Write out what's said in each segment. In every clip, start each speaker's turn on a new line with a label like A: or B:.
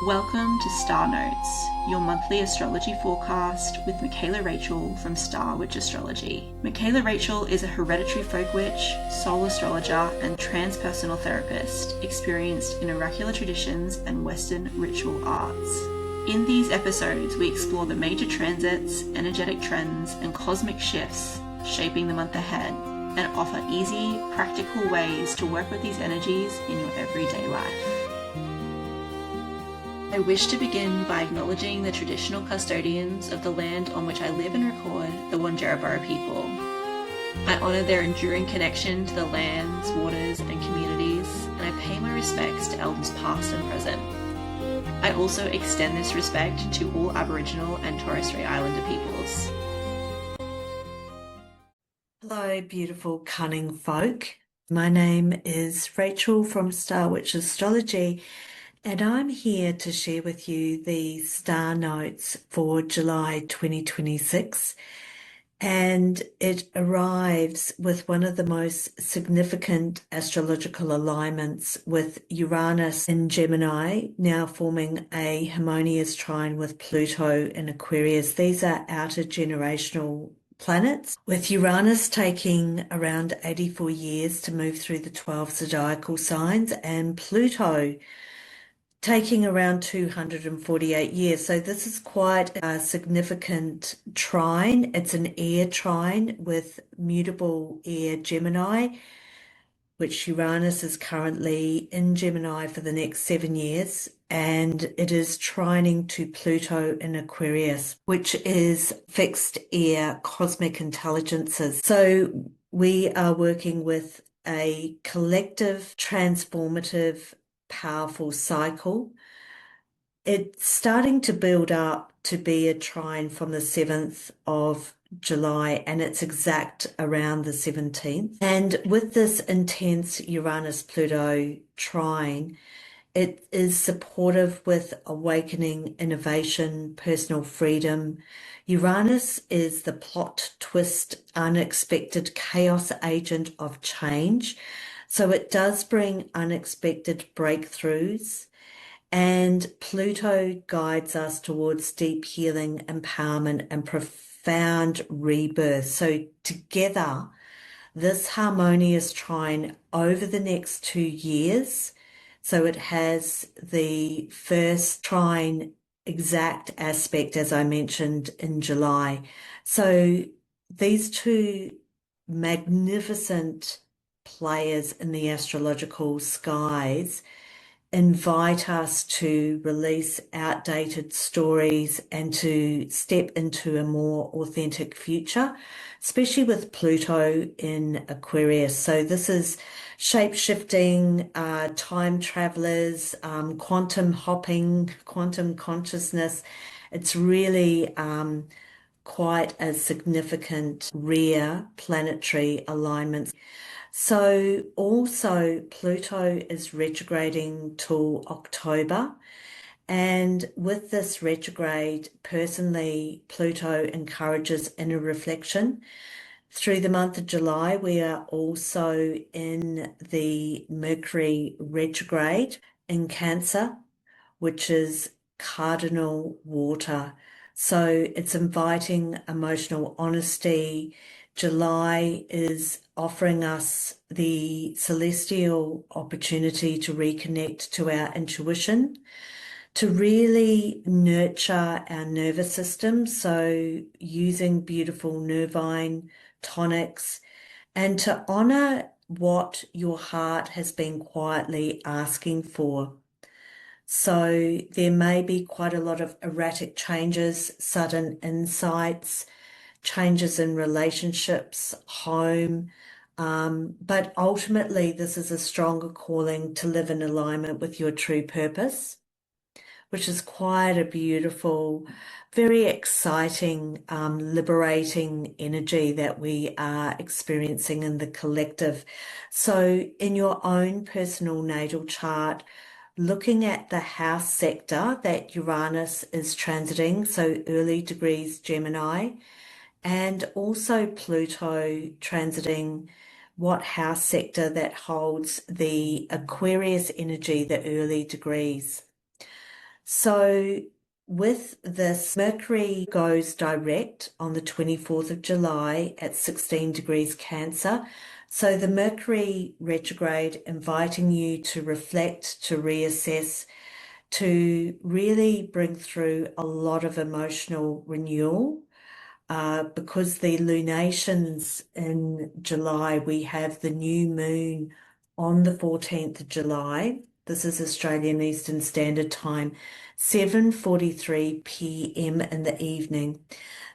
A: Welcome to Star Notes, your monthly astrology forecast with Michaela Rachel from Star Witch Astrology. Michaela Rachel is a hereditary folk witch, soul astrologer, and transpersonal therapist experienced in oracular traditions and Western ritual arts. In these episodes, we explore the major transits, energetic trends, and cosmic shifts shaping the month ahead, and offer easy, practical ways to work with these energies in your everyday life. I wish to begin by acknowledging the traditional custodians of the land on which I live and record, the Wandjarabara people. I honour their enduring connection to the lands, waters and communities, and I pay my respects to elders past and present. I also extend this respect to all Aboriginal and Torres Strait Islander peoples.
B: Hello, beautiful, cunning folk. My name is Rachel from Star Witch Astrology, and I'm here to share with you the star notes for July 2026. And it arrives with one of the most significant astrological alignments with Uranus in Gemini, now forming a harmonious trine with Pluto in Aquarius. These are outer generational planets, with Uranus taking around 84 years to move through the 12 zodiacal signs and Pluto taking around 248 years. So this is quite a significant trine. It's an air trine with mutable air Gemini, which Uranus is currently in Gemini for the next 7 years. And it is trining to Pluto in Aquarius, which is fixed air cosmic intelligences. So we are working with a collective, transformative, powerful cycle. It's starting to build up to be a trine from the 7th of July, and it's exact around the 17th. And with this intense Uranus-Pluto trine, it is supportive with awakening, innovation, personal freedom. Uranus is the plot twist, unexpected chaos agent of change. So it does bring unexpected breakthroughs, and Pluto guides us towards deep healing, empowerment, and profound rebirth. So together, this harmonious trine over the next 2 years, so it has the first trine exact aspect, as I mentioned, in July. So these two magnificent players in the astrological skies invite us to release outdated stories and to step into a more authentic future, especially with Pluto in Aquarius. So this is shape-shifting, time travelers, quantum hopping, quantum consciousness. It's really quite a significant, rare planetary alignment. So also Pluto is retrograding till October. And with this retrograde, personally, Pluto encourages inner reflection. Through the month of July, we are also in the Mercury retrograde in Cancer, which is cardinal water. So it's inviting emotional honesty. July is offering us the celestial opportunity to reconnect to our intuition, to really nurture our nervous system. So using beautiful nervine tonics, and to honor what your heart has been quietly asking for. So there may be quite a lot of erratic changes, sudden insights, changes in relationships, home, but ultimately this is a stronger calling to live in alignment with your true purpose, which is quite a beautiful, very exciting, liberating energy that we are experiencing in the collective. So in your own personal natal chart, looking at the house sector that Uranus is transiting, so early degrees Gemini, and also Pluto transiting what house sector that holds the Aquarius energy, the early degrees. So with this, Mercury goes direct on the 24th of July at 16 degrees Cancer. So the Mercury retrograde inviting you to reflect, to reassess, to really bring through a lot of emotional renewal. Because the lunations in July, we have the new moon on the 14th of July. This is Australian Eastern Standard Time, 7:43 p.m. in the evening.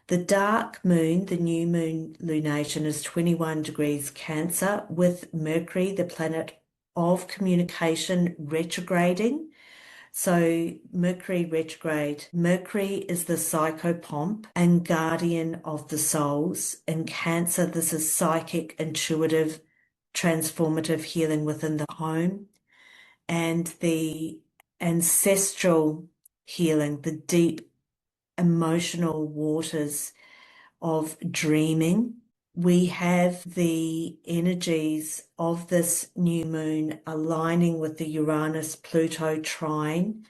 B: The dark moon, the new moon lunation, is 21 degrees Cancer, with Mercury, the planet of communication, retrograding. So Mercury retrograde. Mercury is the psychopomp and guardian of the souls. In Cancer, this is psychic, intuitive, transformative healing within the home, and the ancestral healing, the deep emotional waters of dreaming. We have the energies of this new moon aligning with the Uranus-Pluto trine.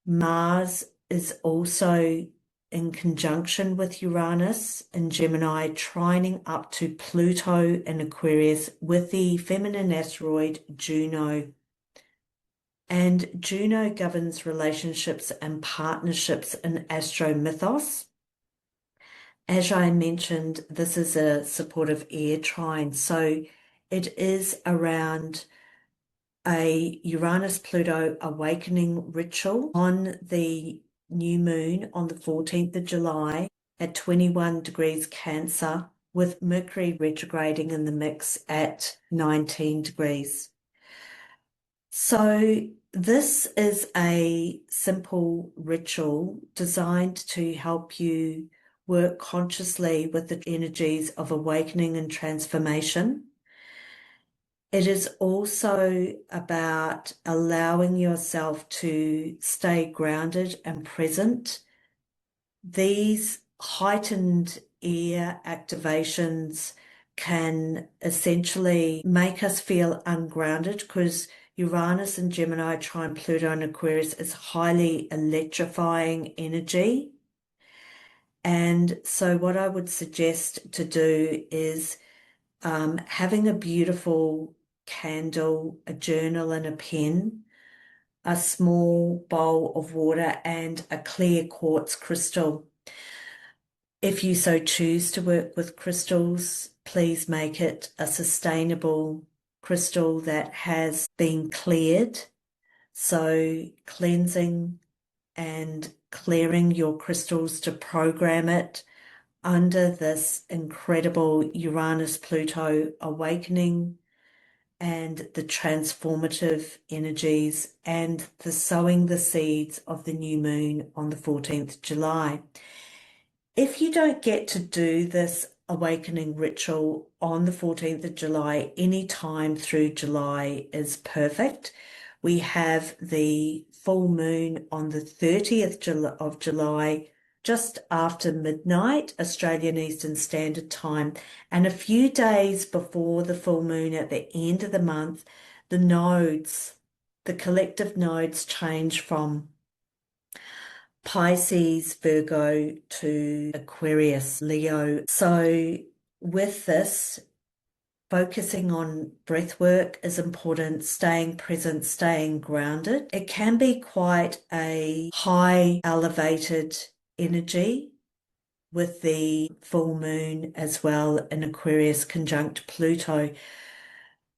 B: Mars is also in conjunction with Uranus in Gemini, trining up to Pluto in Aquarius with the feminine asteroid Juno. And Juno governs relationships and partnerships in astro mythos. As I mentioned, this is a supportive air trine, so it is around a Uranus-Pluto awakening ritual on the new moon on the 14th of July at 21 degrees Cancer, with Mercury retrograding in the mix at 19 degrees. So this is a simple ritual designed to help you work consciously with the energies of awakening and transformation. It is also about allowing yourself to stay grounded and present. These heightened air activations can essentially make us feel ungrounded because Uranus and Gemini trine Pluto and Aquarius is highly electrifying energy. And so what I would suggest to do is having a beautiful candle, a journal and a pen, a small bowl of water, and a clear quartz crystal. If you so choose to work with crystals, please make it a sustainable crystal that has been cleared. So cleansing and clearing your crystals to program it under this incredible Uranus-Pluto awakening and the transformative energies and the sowing the seeds of the new moon on the 14th of July. If you don't get to do this awakening ritual on the 14th of July, any time through July is perfect. We have the full moon on the 30th of July, just after midnight, Australian Eastern Standard Time. And a few days before the full moon at the end of the month, the nodes, the collective nodes change from Pisces, Virgo to Aquarius, Leo. So with this, focusing on breath work is important, staying present, staying grounded. It can be quite a high elevated energy with the full moon as well in Aquarius conjunct Pluto.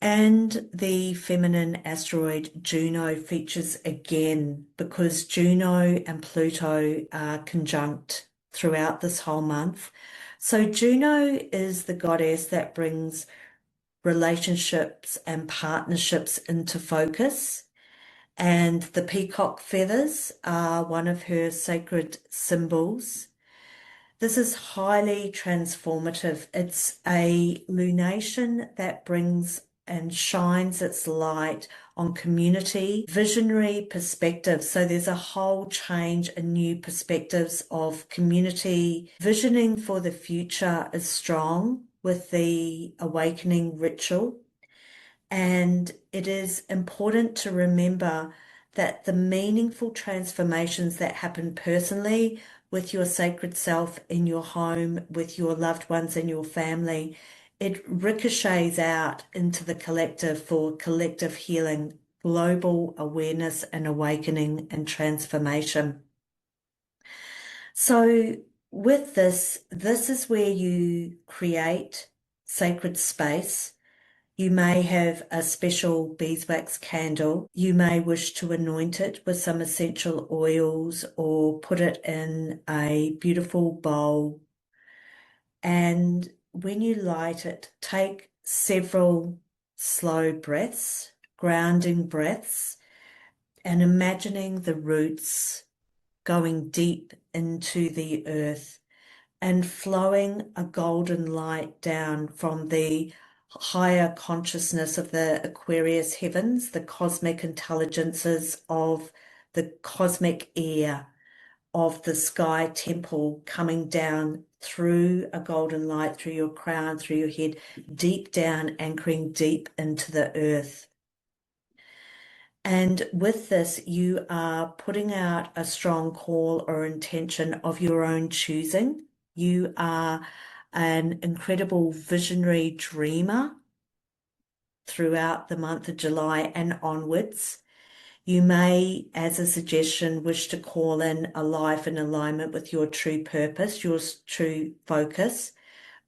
B: And the feminine asteroid Juno features again because Juno and Pluto are conjunct throughout this whole month. So Juno is the goddess that brings relationships and partnerships into focus. And the peacock feathers are one of her sacred symbols. This is highly transformative. It's a lunation that brings and shines its light on community, visionary perspectives. So there's a whole change and new perspectives of community. Visioning for the future is strong with the awakening ritual. And it is important to remember that the meaningful transformations that happen personally with your sacred self in your home, with your loved ones and your family, it ricochets out into the collective for collective healing, global awareness and awakening and transformation. So with this is where you create sacred space. You may have a special beeswax candle. You may wish to anoint it with some essential oils or put it in a beautiful bowl. And when you light it, take several slow breaths, grounding breaths, and imagining the roots going deep into the earth and flowing a golden light down from the higher consciousness of the Aquarius heavens, the cosmic intelligences of the cosmic air of the sky temple coming down through a golden light, through your crown, through your head, deep down, anchoring deep into the earth. And with this, you are putting out a strong call or intention of your own choosing. You are an incredible visionary dreamer throughout the month of July and onwards. You may, as a suggestion, wish to call in a life in alignment with your true purpose, your true focus,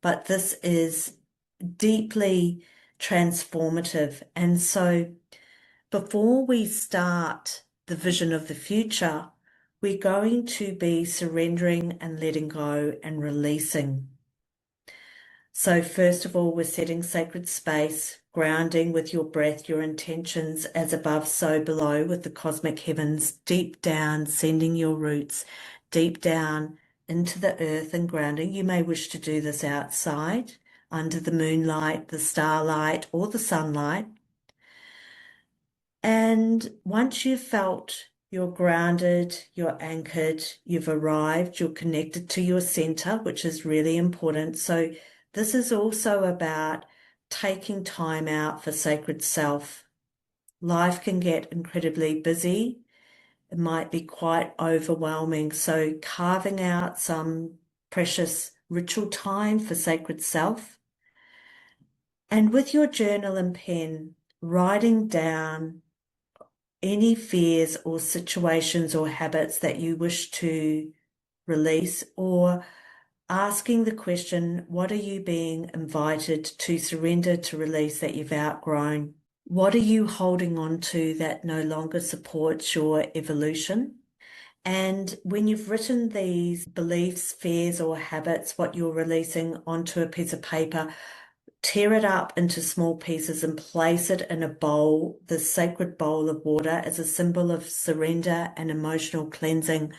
B: but this is deeply transformative. And so before we start the vision of the future, we're going to be surrendering and letting go and releasing. So first of all, we're setting sacred space, grounding with your breath, your intentions as above, so below, with the cosmic heavens deep down, sending your roots deep down into the earth and grounding. You may wish to do this outside, under the moonlight, the starlight, or the sunlight. And once you've felt you're grounded, you're anchored, you've arrived, you're connected to your center, which is really important. So this is also about taking time out for sacred self. Life can get incredibly busy. It might be quite overwhelming. So carving out some precious ritual time for sacred self. And with your journal and pen, writing down any fears or situations or habits that you wish to release, or asking the question, what are you being invited to surrender, to release that you've outgrown? What are you holding on to that no longer supports your evolution? And when you've written these beliefs, fears, or habits, what you're releasing onto a piece of paper, tear it up into small pieces and place it in a bowl, the sacred bowl of water, as a symbol of surrender and emotional cleansing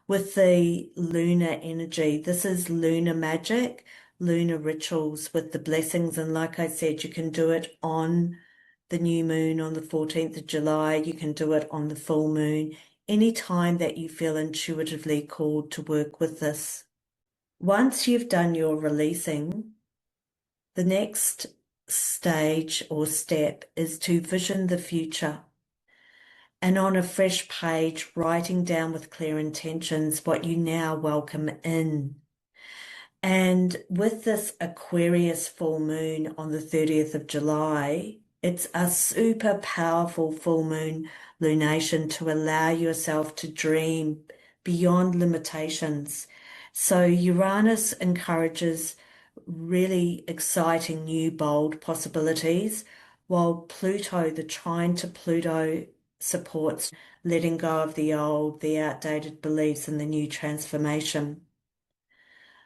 B: with the lunar energy. This is lunar magic, lunar rituals with the blessings. And like I said, you can do it on the new moon on the 14th of July. You can do it on the full moon, any time that you feel intuitively called to work with this. Once you've done your releasing, the next stage or step is to vision the future. And on a fresh page, writing down with clear intentions what you now welcome in. And with this Aquarius full moon on the 30th of July, it's a super powerful full moon lunation to allow yourself to dream beyond limitations. So Uranus encourages really exciting new bold possibilities, while Pluto, the trine to Pluto, supports letting go of the old, the outdated beliefs, and the new transformation.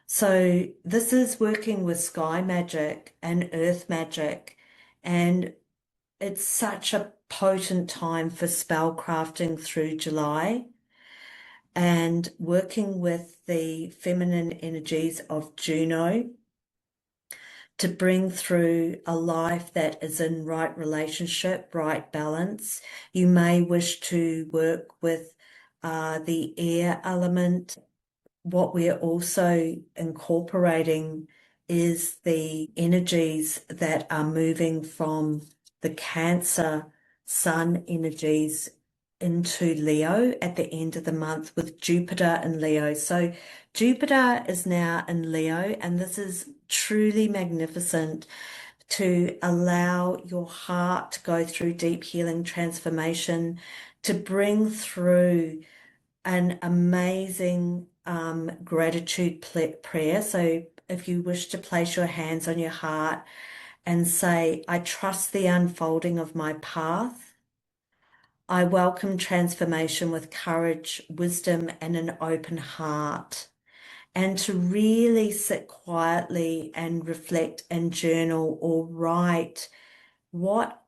B: So this is working with sky magic and earth magic, and it's such a potent time for spell crafting through July and working with the feminine energies of Juno to bring through a life that is in right relationship, right balance. You may wish to work with the air element. What we're also incorporating is the energies that are moving from the Cancer sun energies into Leo at the end of the month with Jupiter in Leo. So Jupiter is now in Leo, and this is truly magnificent to allow your heart to go through deep healing transformation, to bring through an amazing gratitude prayer. So if you wish to place your hands on your heart and say, I trust the unfolding of my path. I welcome transformation with courage, wisdom, and an open heart. And to really sit quietly and reflect and journal or write what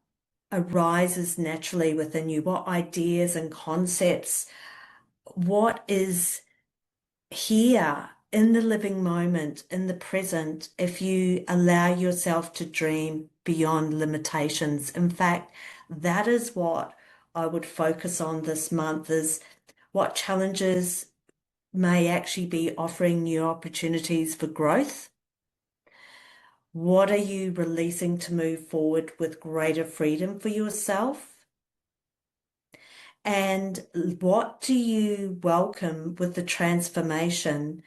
B: arises naturally within you, what ideas and concepts, what is here in the living moment, in the present, if you allow yourself to dream beyond limitations. In fact, that is what I would focus on this month, is what challenges may actually be offering new opportunities for growth. What are you releasing to move forward with greater freedom for yourself? And what do you welcome with the transformation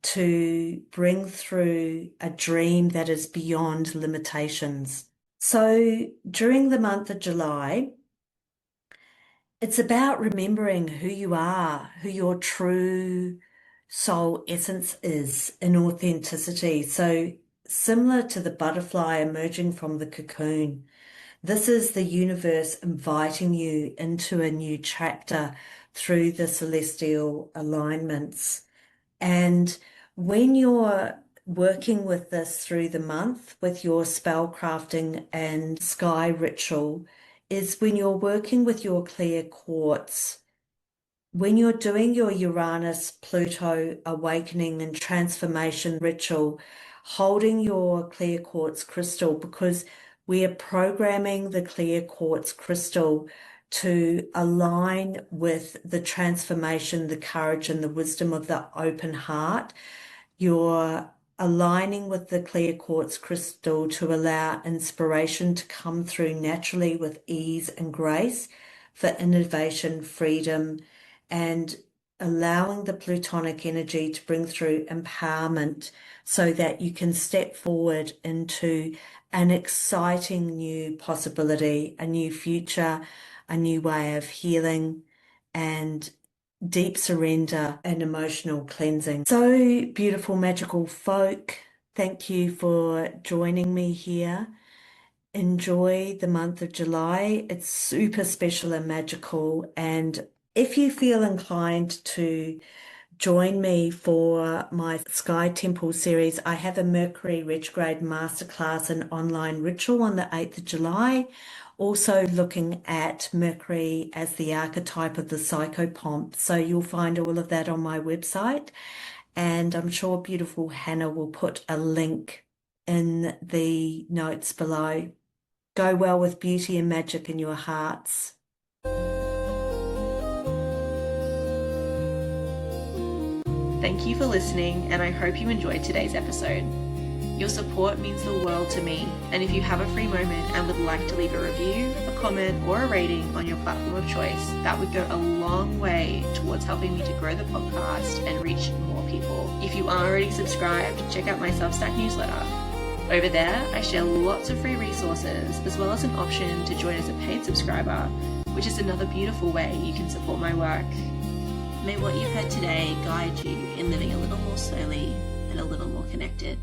B: to bring through a dream that is beyond limitations? So during the month of July, it's about remembering who you are, who your true soul essence is in authenticity. So similar to the butterfly emerging from the cocoon, this is the universe inviting you into a new chapter through the celestial alignments. And when you're working with this through the month with your spell crafting and sky ritual, is when you're working with your clear quartz. When you're doing your Uranus, Pluto awakening and transformation ritual, holding your clear quartz crystal, because we are programming the clear quartz crystal to align with the transformation, the courage, and the wisdom of the open heart. You're aligning with the clear quartz crystal to allow inspiration to come through naturally with ease and grace for innovation, freedom, and allowing the Plutonic energy to bring through empowerment so that you can step forward into an exciting new possibility, a new future, a new way of healing and deep surrender and emotional cleansing. So beautiful, magical folk. Thank you for joining me here. Enjoy the month of July. It's super special and magical. And if you feel inclined to join me for my Sky Temple series, I have a Mercury Retrograde Masterclass and online ritual on the 8th of July. Also looking at Mercury as the archetype of the psychopomp. So you'll find all of that on my website. And I'm sure beautiful Hannah will put a link in the notes below. Go well with beauty and magic in your hearts.
A: Thank you for listening, and I hope you enjoyed today's episode. Your support means the world to me, and if you have a free moment and would like to leave a review, a comment, or a rating on your platform of choice, that would go a long way towards helping me to grow the podcast and reach more people. If you aren't already subscribed, check out my Substack newsletter. Over there, I share lots of free resources, as well as an option to join as a paid subscriber, which is another beautiful way you can support my work. May what you've heard today guide you in living a little more slowly and a little more connected.